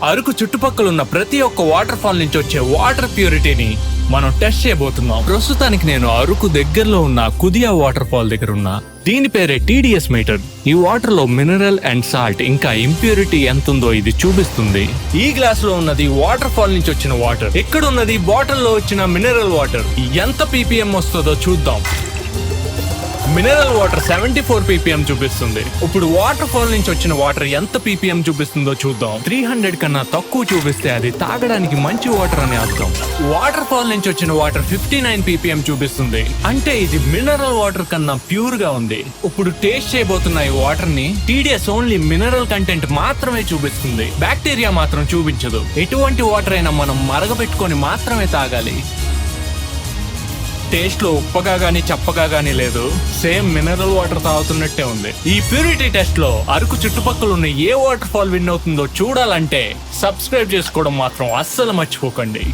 అరకు చుట్టుపక్కల ఉన్న ప్రతి ఒక్క వాటర్ ఫాల్ నుంచి వచ్చే వాటర్ ప్యూరిటీని మనం టెస్ట్ చేయబోతున్నాం. ప్రస్తుతానికి నేను అరకు దగ్గరలో ఉన్న కుదియా వాటర్ ఫాల్ దగ్గర ఉన్నా. దీని పేరే TDS మీటర్. ఈ వాటర్ లో మినరల్ అండ్ సాల్ట్ ఇంకా ఇంప్యూరిటీ ఎంత ఉందో ఇది చూపిస్తుంది. ఈ గ్లాస్ లో ఉన్నది వాటర్ ఫాల్ నుంచి వచ్చిన వాటర్, ఇక్కడ ఉన్నది బాటిల్ లో వచ్చిన మినరల్ వాటర్. ఎంత ppm వస్తుందో చూద్దాం. మినరల్ వాటర్ 74 ppm చూపిస్తుంది. ఇప్పుడు వాటర్ ఫాల్ నుంచి వచ్చిన వాటర్ ఎంత ppm చూపిస్తుందో చూద్దాం. 300 కన్నా తక్కువ చూపిస్తే అది తాగడానికి మంచి వాటర్ అని అర్థం. వాటర్ ఫాల్ నుంచి వచ్చిన వాటర్ 59 ppm చూపిస్తుంది, అంటే ఇది మినరల్ వాటర్ కన్నా ప్యూర్ గా ఉంది. ఇప్పుడు టేస్ట్ చేయబోతున్న ఈ వాటర్ ని TDS ఓన్లీ మినరల్ కంటెంట్ మాత్రమే చూపిస్తుంది, బ్యాక్టీరియా మాత్రం చూపించదు. ఎటువంటి వాటర్ అయినా మనం మరగబెట్టుకొని మాత్రమే తాగాలి. టేస్ట్ లో ఉప్పగా గానీ చప్పగా గానీ లేదు, సేమ్ మినరల్ వాటర్ తాగుతున్నట్టే ఉంది. ఈ ప్యూరిటీ టెస్ట్ లో అరకు చుట్టుపక్కల ఉన్న ఏ వాటర్ ఫాల్ విన్ అవుతుందో చూడాలంటే సబ్స్క్రైబ్ చేసుకోవడం మాత్రం అస్సలు మర్చిపోకండి.